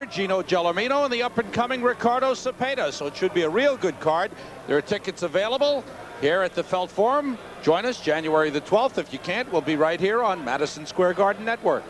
Gino Gelormino and the up-and-coming Ricardo Cepeda. So it should be a real good card. There are tickets available here at the Felt Forum. Join us January the 12th. If you can't, we'll be right here on Madison Square Garden Network.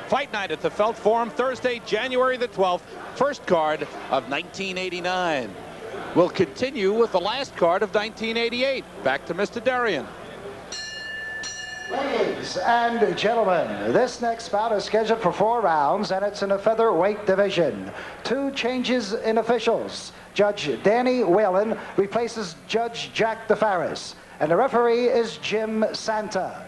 Fight night at the Felt Forum, Thursday, January the 12th. First card of 1989. We'll continue with the last card of 1988. Back to Mr. Darien. Ladies and gentlemen, this next bout is scheduled for 4 rounds, and it's in a featherweight division. 2 changes in officials. Judge Danny Whalen replaces Judge Jack DeFaris, and the referee is Jim Santa.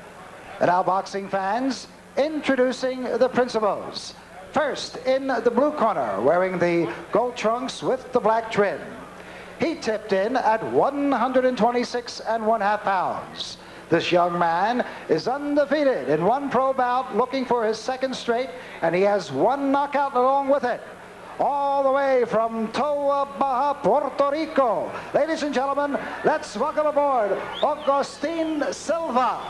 And now, boxing fans, introducing the principals. First, in the blue corner, wearing the gold trunks with the black trim. He tipped in at 126½ pounds. This young man is undefeated in 1 pro bout, looking for his 2nd straight, and he has 1 knockout along with it. All the way from Toa Baja, Puerto Rico. Ladies and gentlemen, let's welcome aboard Augustin Silva.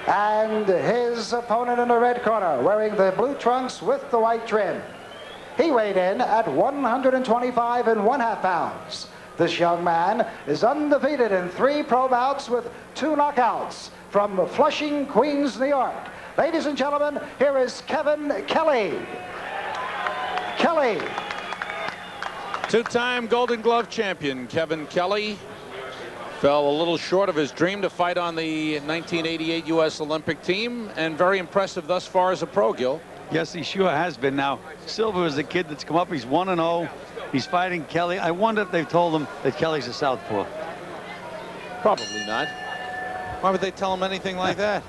And his opponent in the red corner, wearing the blue trunks with the white trim. He weighed in at 125½ pounds. This young man is undefeated in 3 pro bouts with 2 knockouts from Flushing, Queens, New York. Ladies and gentlemen, here is Kevin Kelley. Two-time Golden Glove champion Kevin Kelley fell a little short of his dream to fight on the 1988 U.S. Olympic team, and very impressive thus far as a pro, Gil. Yes, he sure has been. Now, Silva is a kid that's come up. He's 1-0. He's fighting Kelley. I wonder if they've told him that Kelly's a southpaw. Probably not. Why would they tell him anything like that?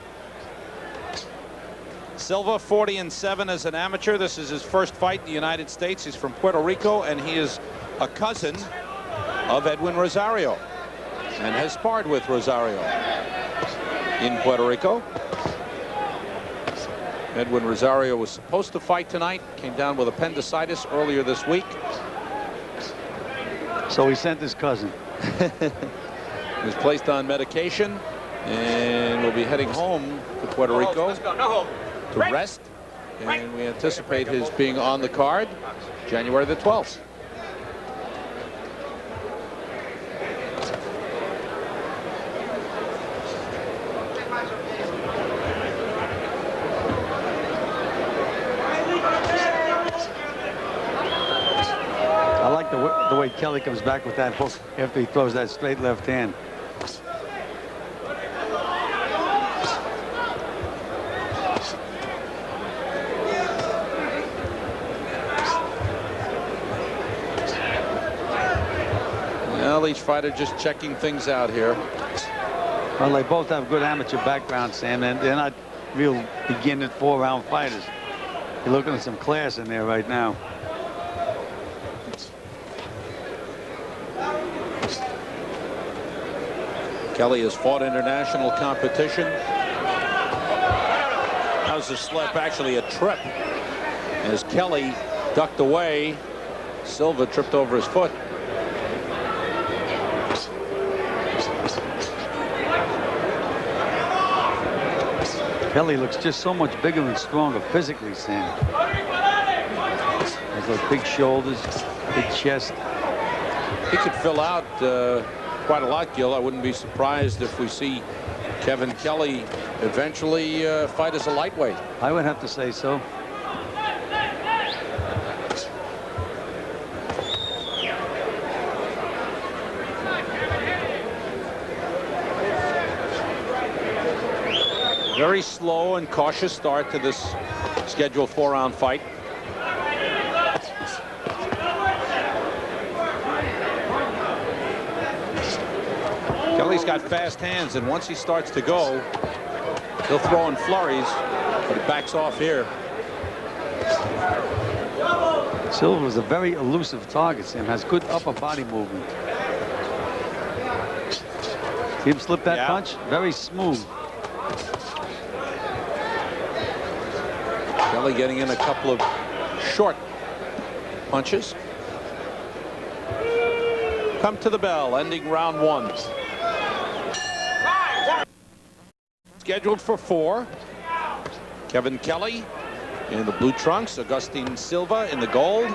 Silva, 40-7 as an amateur. This is his first fight in the United States. He's from Puerto Rico, and he is a cousin of Edwin Rosario and has sparred with Rosario in Puerto Rico. Edwin Rosario was supposed to fight tonight, came down with appendicitis earlier this week. So he sent his cousin. He was placed on medication and will be heading home to Puerto Rico to rest. And we anticipate his being on the card January the 12th. I like the way Kelley comes back with that hook after he throws that straight left hand. Well, each fighter just checking things out here. Well, they both have good amateur background, Sam, and they're not real beginning 4-round fighters. You're looking at some class in there right now. Kelley has fought international competition. That was a slip, actually a trip. As Kelley ducked away, Silva tripped over his foot. Kelley looks just so much bigger and stronger physically, Sam. Has those big shoulders, big chest. He could fill out quite a lot, Gil. I wouldn't be surprised if we see Kevin Kelley eventually fight as a lightweight. I would have to say so. Very slow and cautious start to this scheduled 4-round fight. Kelley's got fast hands, and once he starts to go, he'll throw in flurries, but he backs off here. Silva is a very elusive target, Sam. Has good upper body movement. See him slip that punch? Very smooth. Kelley getting in a couple of short punches. Come to the bell, ending round 1. Scheduled for 4. Kevin Kelley in the blue trunks, Augustin Silva in the gold.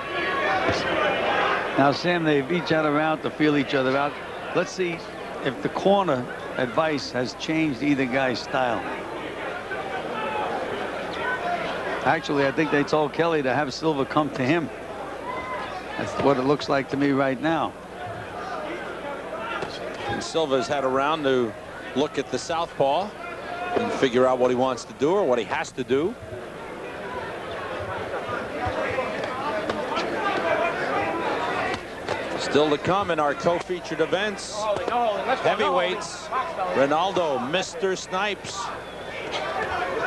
Now, Sam, they've each had a round to feel each other out. Let's see if the corner advice has changed either guy's style. Actually, I think they told Kelley to have Silva come to him. That's what it looks like to me right now. And Silva's had a round to look at the southpaw and figure out what he wants to do or what he has to do. Still to come in our co-featured events. Heavyweights, Ronaldo, Mr. Snipes,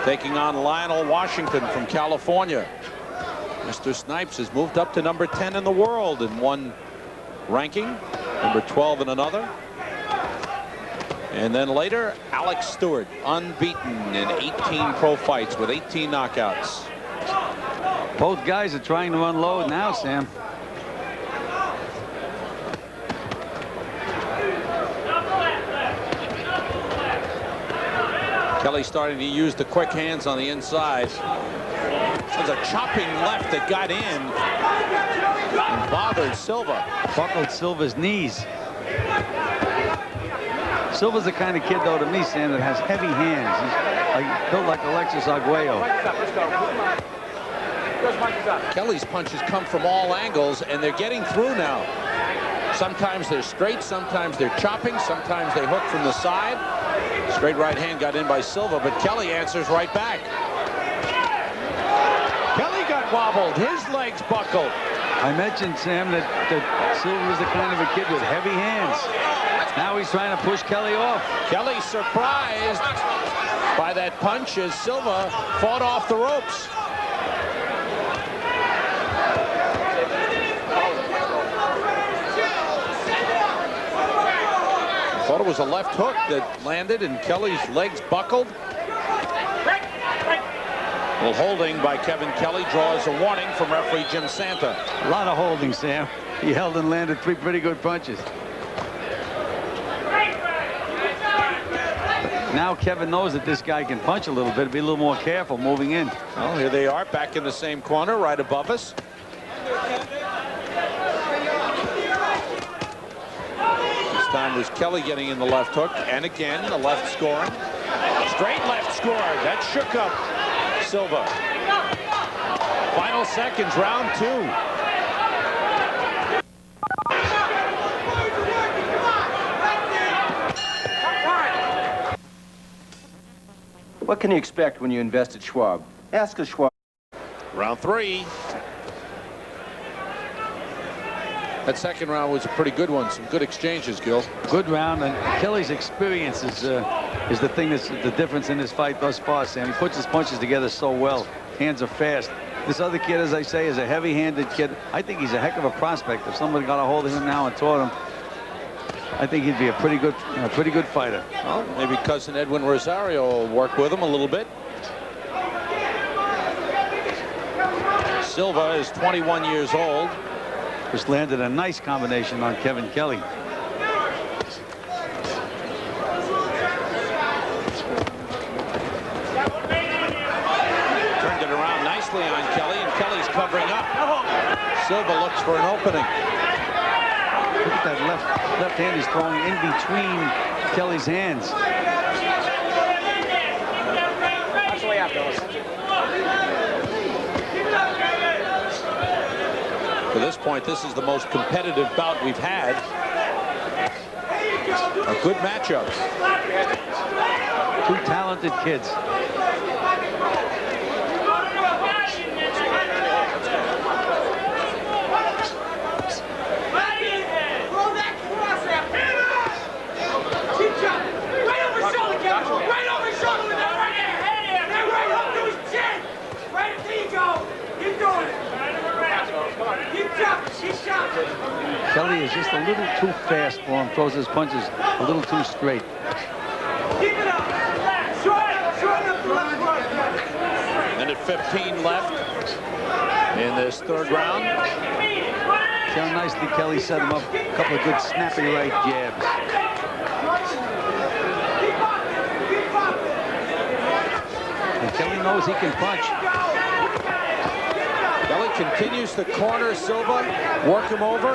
taking on Lionel Washington from California. Mr. Snipes has moved up to number 10 in the world in one ranking, number 12 in another. And then later, Alex Stewart, unbeaten in 18 pro fights with 18 knockouts. Both guys are trying to unload now, Sam. Kelley starting to use the quick hands on the inside. There's a chopping left that got in and bothered Silva. Buckled Silva's knees. Silva's the kind of kid, though, to me, Sam, that has heavy hands. He's built like Alexis Arguello. Kelley's punches come from all angles, and they're getting through now. Sometimes they're straight, sometimes they're chopping, sometimes they hook from the side. Straight right hand got in by Silva, but Kelley answers right back. Kelley got wobbled, his legs buckled. I mentioned, Sam, that Silva's the kind of a kid with heavy hands. Now he's trying to push Kelley off. Kelley surprised by that punch as Silva fought off the ropes. Thought it was a left hook that landed and Kelley's legs buckled. Well, holding by Kevin Kelley draws a warning from referee Jim Santa. A lot of holding, Sam. He held and landed 3 pretty good punches. Now Kevin knows that this guy can punch a little bit. Be a little more careful moving in. Well, here they are back in the same corner right above us. This time was Kelley getting in the left hook, and again the left scoring. Straight left score. That shook up Silva. Final seconds, round 2. What can you expect when you invest at Schwab? Ask a Schwab. Round 3. That second round was a pretty good one. Some good exchanges, Gil. Good round, and Kelley's experience is the thing that's the difference in this fight thus far, Sam. He puts his punches together so well. Hands are fast. This other kid, as I say, is a heavy-handed kid. I think he's a heck of a prospect. If somebody got a hold of him now and taught him, I think he'd be a pretty good fighter. Well, maybe cousin Edwin Rosario will work with him a little bit. Silva is 21 years old. Just landed a nice combination on Kevin Kelley. Turned it around nicely on Kelley, and Kelley's covering up. Silva looks for an opening. Look at that left hand he's throwing in between Kelley's hands. That's the way out, fellas. To this point, this is the most competitive bout we've had. A good matchup. 2 talented kids. Kelley is just a little too fast for him, throws his punches a little too straight. Minute 15 left in this third round. See how nicely Kelley set him up. A couple of good snappy right jabs. And Kelley knows he can punch. continues to corner Silva, work him over.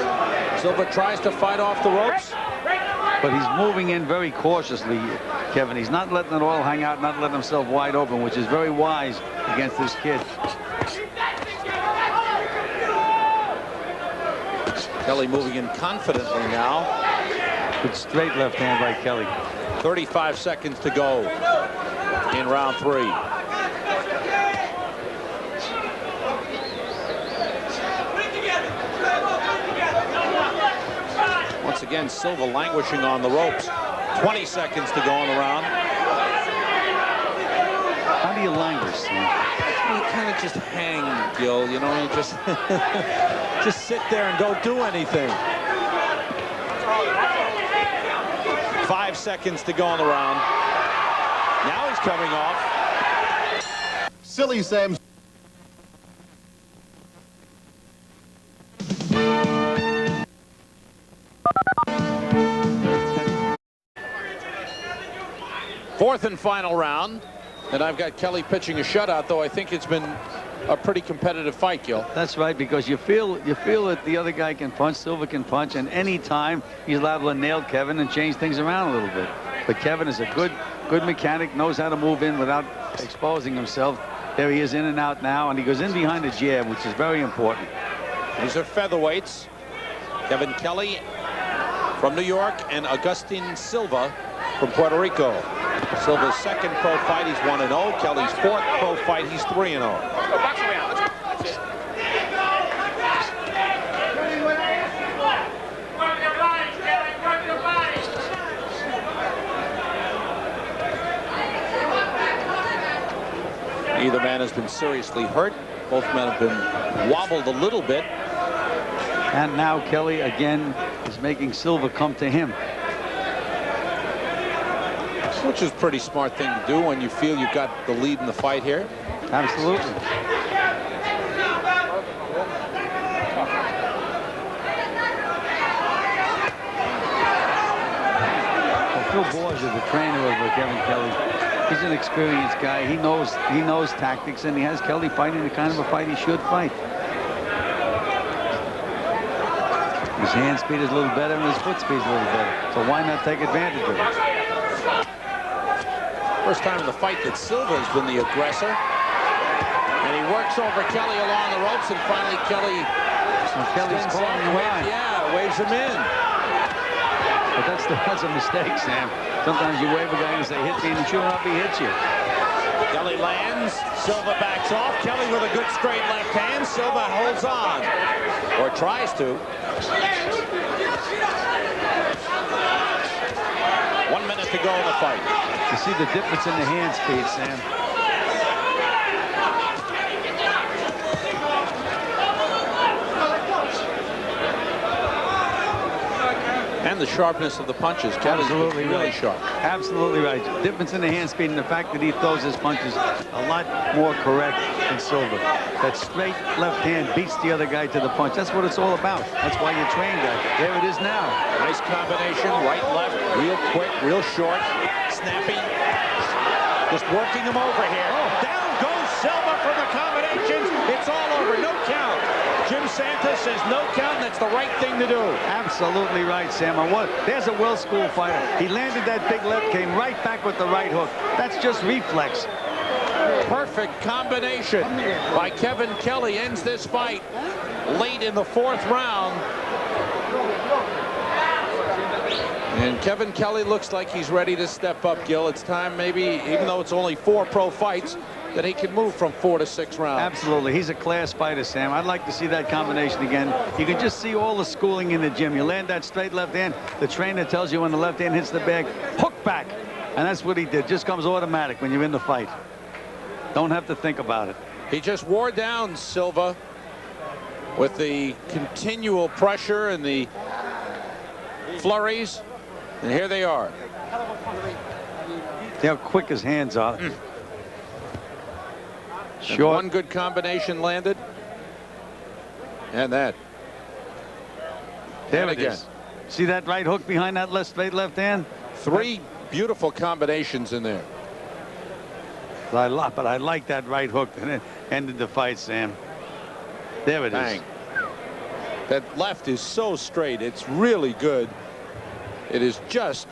Silva tries to fight off the ropes. But he's moving in very cautiously, Kevin. He's not letting it all hang out, not letting himself wide open, which is very wise against this kid. Kelley moving in confidently now. Good straight left hand by Kelley. 35 seconds to go in round 3. Once again, Silva languishing on the ropes. 20 seconds to go in the round. How do you languish, Sam? You kind of just hang, Gil. You know, you just just sit there and don't do anything. 5 seconds to go in the round. Now he's coming off. Silly Sam. Fourth and final round, and I've got Kelley pitching a shutout, though I think it's been a pretty competitive fight, Gil. That's right, because you feel that the other guy can punch, Silva can punch, and any time he's liable to nail Kevin and change things around a little bit. But Kevin is a good mechanic, knows how to move in without exposing himself. There he is, in and out now, and he goes in behind the jab, which is very important. These are featherweights. Kevin Kelley from New York and Augustin Silva from Puerto Rico. Silva's second pro fight, he's 1-0. Kelley's fourth pro fight, he's 3-0. Neither man has been seriously hurt. Both men have been wobbled a little bit. And now Kelley again is making Silva come to him. Which is a pretty smart thing to do when you feel you've got the lead in the fight here. Absolutely. Phil Borgia, the trainer of Kevin Kelley, he's an experienced guy. He knows tactics, and he has Kelley fighting the kind of a fight he should fight. His hand speed is a little better, and his foot speed is a little better. So why not take advantage of it? First time in the fight that Silva has been the aggressor. And he works over Kelley along the ropes, and finally Kelley Kelley's calling him in. Yeah, waves him in. But that's a mistake, Sam. Sometimes you wave a guy and say, hit me, and sure enough, he hits you. Kelley lands. Silva backs off. Kelley with a good straight left hand. Silva holds on. Or tries to. 1 minute to go in the fight. You see the difference in the hand speed, Sam. And the sharpness of the punches. Kelley's really sharp. Absolutely right. Difference in the hand speed and the fact that he throws his punches a lot more correct than Silva. That straight left hand beats the other guy to the punch. That's what it's all about. That's why you train that. There it is now. Nice combination. Right, left. Real quick, real short. Snappy. Just working him over here. Oh, down goes Silva for the combinations. It's all over. No count. Jim Santos says no count. That's the right thing to do. Absolutely right, Sam. And there's a well-schooled fighter. He landed that big left, came right back with the right hook. That's just reflex. Perfect combination by Kevin Kelley ends this fight late in the fourth round. And Kevin Kelley looks like he's ready to step up, Gil. It's time, maybe, even though it's only 4 pro fights, that he can move from 4 to 6 rounds. Absolutely. He's a class fighter, Sam. I'd like to see that combination again. You can just see all the schooling in the gym. You land that straight left hand. The trainer tells you when the left hand hits the bag, hook back. And that's what he did. Just comes automatic when you're in the fight. Don't have to think about it. He just wore down Silva with the continual pressure and the flurries. And here they are. See how quick his hands are. Short. One good combination landed. And that. There it is. See that right hook behind that straight left hand? 3 beautiful combinations in there. But I like that right hook that ended the fight, Sam. There it is. Bang. That left is so straight. It's really good. It is just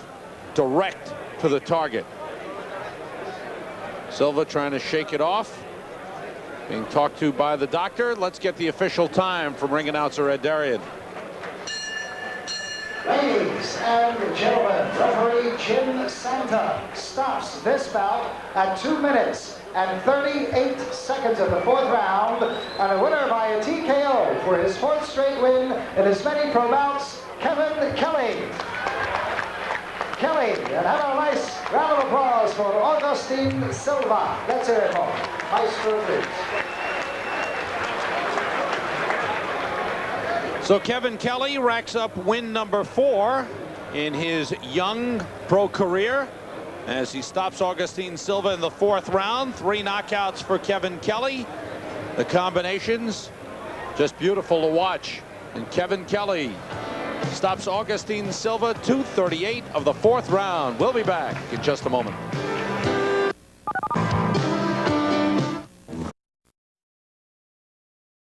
direct to the target. Silva trying to shake it off. Being talked to by the doctor. Let's get the official time from ring announcer Ed Darian. Ladies and gentlemen, referee Jim Santa stops this bout at 2 minutes and 38 seconds of the 4th round, and a winner by a TKO for his 4th straight win in his many pro bouts, Kevin Kelley. Kelley, and have a nice round of applause for Augustin Silva. Let's hear it for Maestro Briggs. So Kevin Kelley racks up win number 4 in his young pro career as he stops Augustin Silva in the 4th round. 3 knockouts for Kevin Kelley. The combinations just beautiful to watch. And Kevin Kelley stops Augustin Silva 2:38 of the 4th round. We'll be back in just a moment.